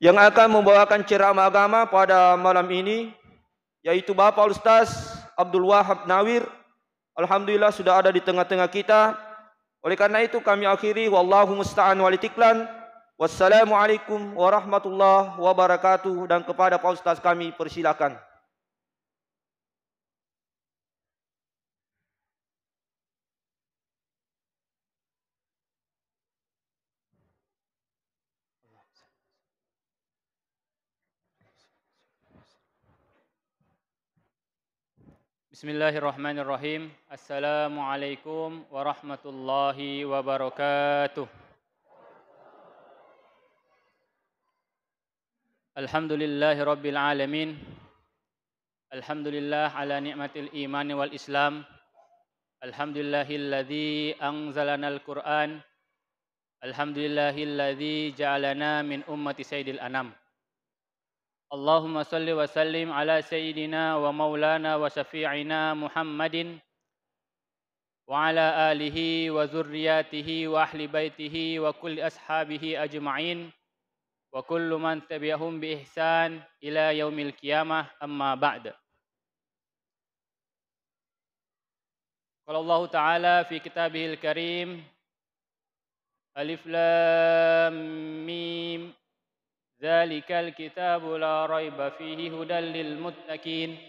yang akan membawakan ceramah agama pada malam ini yaitu Bapak Ustaz Abdul Wahab Nawir. Alhamdulillah sudah ada di tengah-tengah kita. Oleh karena itu kami akhiri, wallahu musta'an walitiklan. Wassalamualaikum warahmatullahi wabarakatuh. Dan kepada Pak Ustaz kami persilakan. Bismillahirrahmanirrahim. Assalamualaikum warahmatullahi wabarakatuh. Alhamdulillahi rabbil alamin. Alhamdulillah ala ni'matil imani wal islam. Alhamdulillahilladzi anzalanal Qur'an. Alhamdulillahilladzi ja'alana min ummati sayyidil anam. Allahumma salli wa sallim ala sayyidina wa maulana wa syafi'ina Muhammadin wa ala alihi wa zurriyatihi wa ahli baitihi wa kulli ashabihi ajma'in wa kullu man tabi'ahum bi ihsan ila yaumil qiyamah, amma ba'd. Qala Allah Ta'ala fi kitabihil karim, Alif Lam Mim, Dzalikal kitabu la raiba fihi hudal lil muttaqin.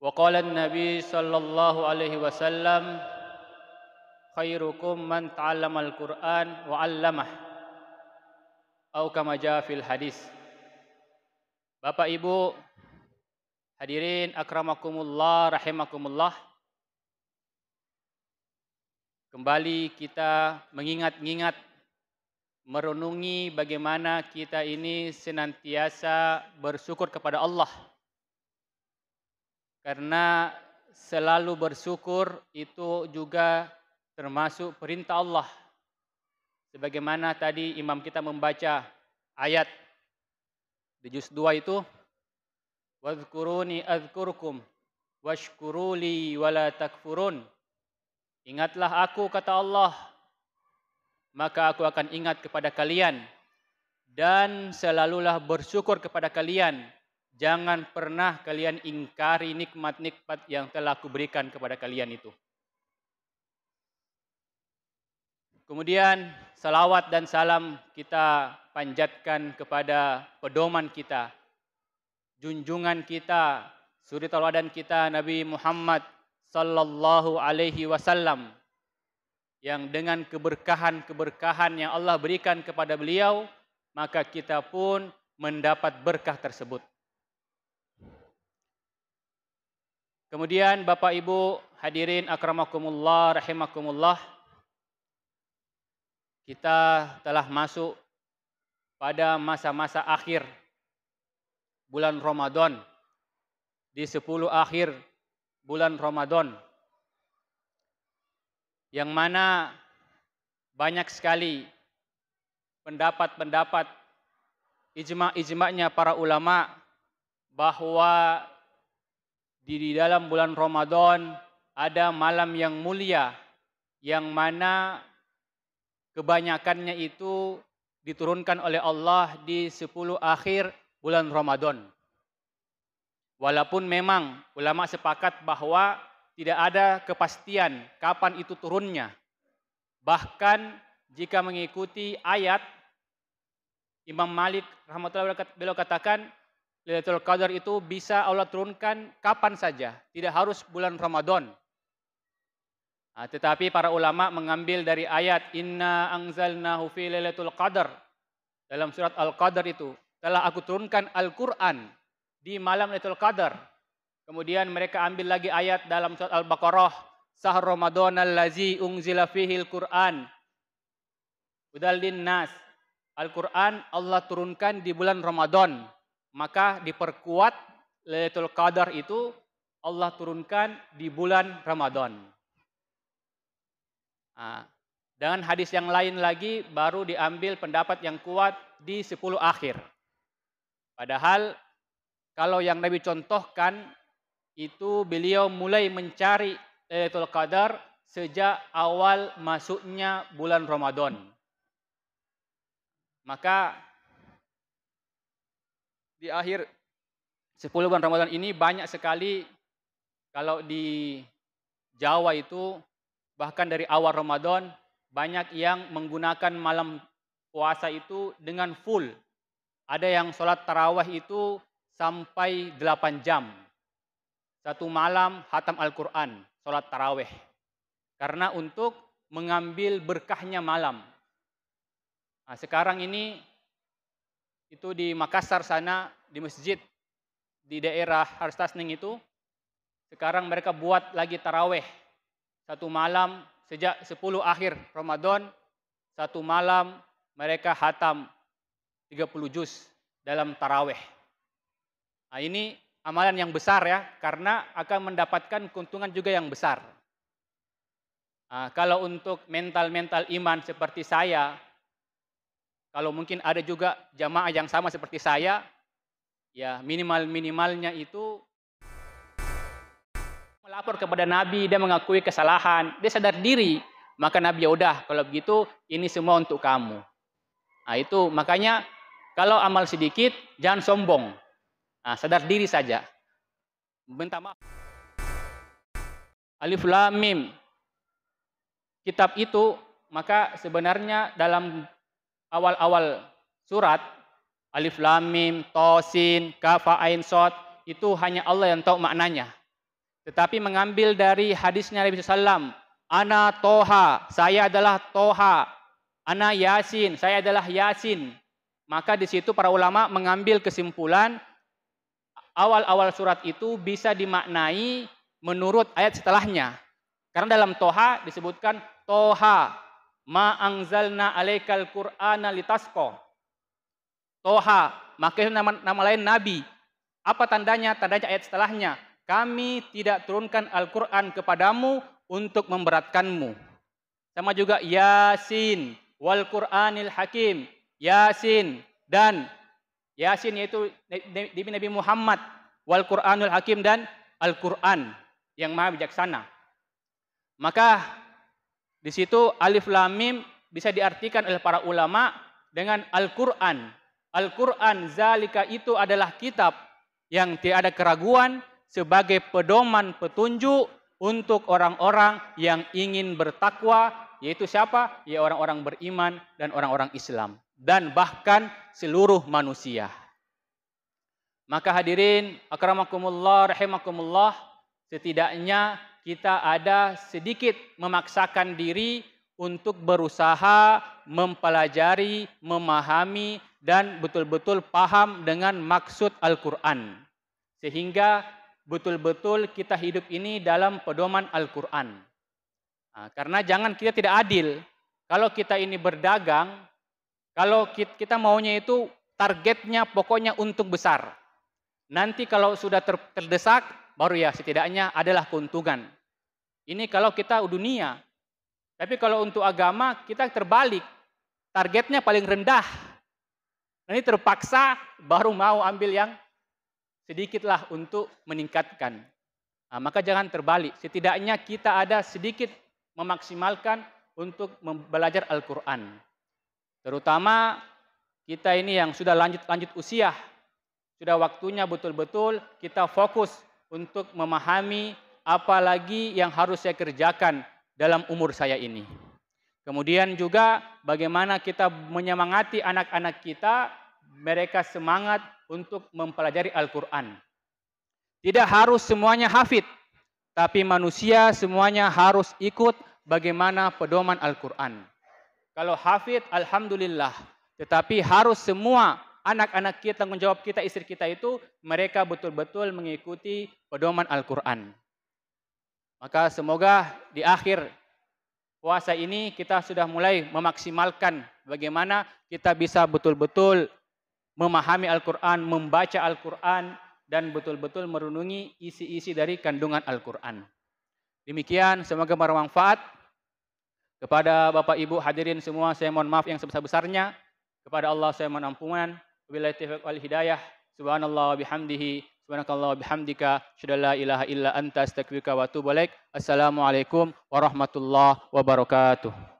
Wa qala an-nabi sallallahu alaihi wasallam, khairukum man ta'allamal Qur'an wa 'allamah, atau kama jaa fil hadis. Bapak Ibu hadirin akramakumullah rahimakumullah. Kembali kita mengingat-ingat, merenungi bagaimana kita ini senantiasa bersyukur kepada Allah. Karena selalu bersyukur itu juga termasuk perintah Allah. Sebagaimana tadi imam kita membaca ayat di juz 2 itu, wadhkuruni adzkurkum washkuruli wala takfurun. Ingatlah aku, kata Allah, maka aku akan ingat kepada kalian, dan selalulah bersyukur kepada kalian. Jangan pernah kalian ingkari nikmat-nikmat yang telah aku berikan kepada kalian itu. Kemudian salawat dan salam kita panjatkan kepada pedoman kita, junjungan kita, suri tauladan kita, Nabi Muhammad sallallahu alaihi wasallam, yang dengan keberkahan-keberkahan yang Allah berikan kepada beliau, maka kita pun mendapat berkah tersebut. Kemudian Bapak Ibu hadirin akramakumullah rahimakumullah, kita telah masuk pada masa-masa akhir bulan Ramadan, di 10 akhir bulan Ramadan, yang mana banyak sekali pendapat-pendapat, ijma'-ijma'nya para ulama bahwa di dalam bulan Ramadan ada malam yang mulia, yang mana kebanyakannya itu diturunkan oleh Allah di 10 akhir bulan Ramadan. Walaupun memang ulama sepakat bahwa tidak ada kepastian kapan itu turunnya. Bahkan jika mengikuti ayat, Imam Malik rahmatullahi beliau katakan Lailatul Qadar itu bisa Allah turunkan kapan saja, tidak harus bulan Ramadan. Nah, tetapi para ulama mengambil dari ayat Inna anzalnahu fi Lailatul Qadar, dalam surat Al-Qadar itu telah aku turunkan Al-Quran di malam Lailatul Qadar. Kemudian mereka ambil lagi ayat dalam surat Al-Baqarah, Syahr Ramadan allazi unzila fihil Qur'an hudal linnas. Al-Quran Allah turunkan di bulan Ramadan, maka diperkuat Lailatul Qadar itu Allah turunkan di bulan Ramadan. Nah, dengan hadis yang lain lagi baru diambil pendapat yang kuat di 10 akhir. Padahal kalau yang Nabi contohkan itu beliau mulai mencari Lailatul Qadar sejak awal masuknya bulan Ramadan. Maka di akhir 10 bulan Ramadan ini banyak sekali, kalau di Jawa itu bahkan dari awal Ramadan banyak yang menggunakan malam puasa itu dengan full. Ada yang sholat tarawih itu sampai 8 jam. Satu malam hatam Al-Quran, sholat tarawih. Karena untuk mengambil berkahnya malam. Nah, sekarang ini itu di Makassar sana, di masjid di daerah Harstasning itu, sekarang mereka buat lagi tarawih. Satu malam sejak 10 akhir Ramadan, satu malam mereka hatam 30 juz dalam tarawih. Nah, ini amalan yang besar ya, karena akan mendapatkan keuntungan juga yang besar. Nah, kalau untuk mental-mental iman seperti saya, kalau mungkin ada juga jamaah yang sama seperti saya, ya minimalnya itu melapor kepada Nabi, dia mengakui kesalahan, dia sadar diri, maka Nabi ya udah kalau begitu ini semua untuk kamu. Nah, itu makanya kalau amal sedikit jangan sombong. Nah, sadar diri saja. Minta maaf. Alif Lam Mim. Kitab itu maka sebenarnya dalam awal-awal surat Alif Lam Mim, Tosin, Kaf Ain Shad itu hanya Allah yang tahu maknanya. Tetapi mengambil dari hadisnya Nabi SAW, Ana Toha, saya adalah Toha. Ana Yasin, saya adalah Yasin. Maka di situ para ulama mengambil kesimpulan awal-awal surat itu bisa dimaknai menurut ayat setelahnya. Karena dalam Toha disebutkan Toha, ma anzalna alaikal Qur'ana litasqa. Toha, maka itu nama lain Nabi. Apa tandanya? Tandanya ayat setelahnya. Kami tidak turunkan Al-Quran kepadamu untuk memberatkanmu. Sama juga Yasin, wal Qur'anil Hakim. Yasin dan Yasin yaitu Nabi Muhammad, wal Qur'anul Hakim dan Al-Quran yang maha bijaksana. Maka di situ Alif Lam Mim bisa diartikan oleh para ulama dengan Al-Quran. Al-Quran zalika itu adalah kitab yang tidak ada keraguan sebagai pedoman petunjuk untuk orang-orang yang ingin bertakwa, yaitu siapa? Ya orang-orang beriman dan orang-orang Islam dan bahkan seluruh manusia. Maka hadirin akramakumullah rahimakumullah, setidaknya kita ada sedikit memaksakan diri untuk berusaha mempelajari, memahami, dan betul-betul paham dengan maksud Al-Quran. Sehingga betul-betul kita hidup ini dalam pedoman Al-Quran. Nah, karena jangan kita tidak adil. Kalau kita ini berdagang, kalau kita maunya itu targetnya pokoknya untung besar. Nanti kalau sudah terdesak, baru ya setidaknya adalah keuntungan. Ini kalau kita dunia. Tapi kalau untuk agama kita terbalik. Targetnya paling rendah. Ini terpaksa baru mau ambil yang sedikitlah untuk meningkatkan. Nah, maka jangan terbalik. Setidaknya kita ada sedikit memaksimalkan untuk belajar Al-Quran. Terutama kita ini yang sudah lanjut usia. Sudah waktunya betul-betul kita fokus untuk memahami apalagi yang harus saya kerjakan dalam umur saya ini. Kemudian juga bagaimana kita menyemangati anak-anak kita, mereka semangat untuk mempelajari Al-Quran. Tidak harus semuanya hafid, tapi manusia semuanya harus ikut bagaimana pedoman Al-Quran. Kalau hafid, alhamdulillah. Tetapi harus semua anak-anak kita, tanggung jawab kita, istri kita itu, mereka betul-betul mengikuti pedoman Al-Quran. Maka semoga di akhir puasa ini kita sudah mulai memaksimalkan bagaimana kita bisa betul-betul memahami Al-Quran, membaca Al-Quran, dan betul-betul merenungi isi-isi dari kandungan Al-Quran. Demikian, semoga bermanfaat. Kepada Bapak Ibu hadirin semua, saya mohon maaf yang sebesar-besarnya. Kepada Allah saya mohon ampunan. Wabillahi taufiq wal hidayah. Subhanallah bihamdihi. Subhanakallah bihamdika. Asyhadu an la ilaha illa anta astaghfiruka wa atubu ilaik. Assalamualaikum warahmatullahi wabarakatuh.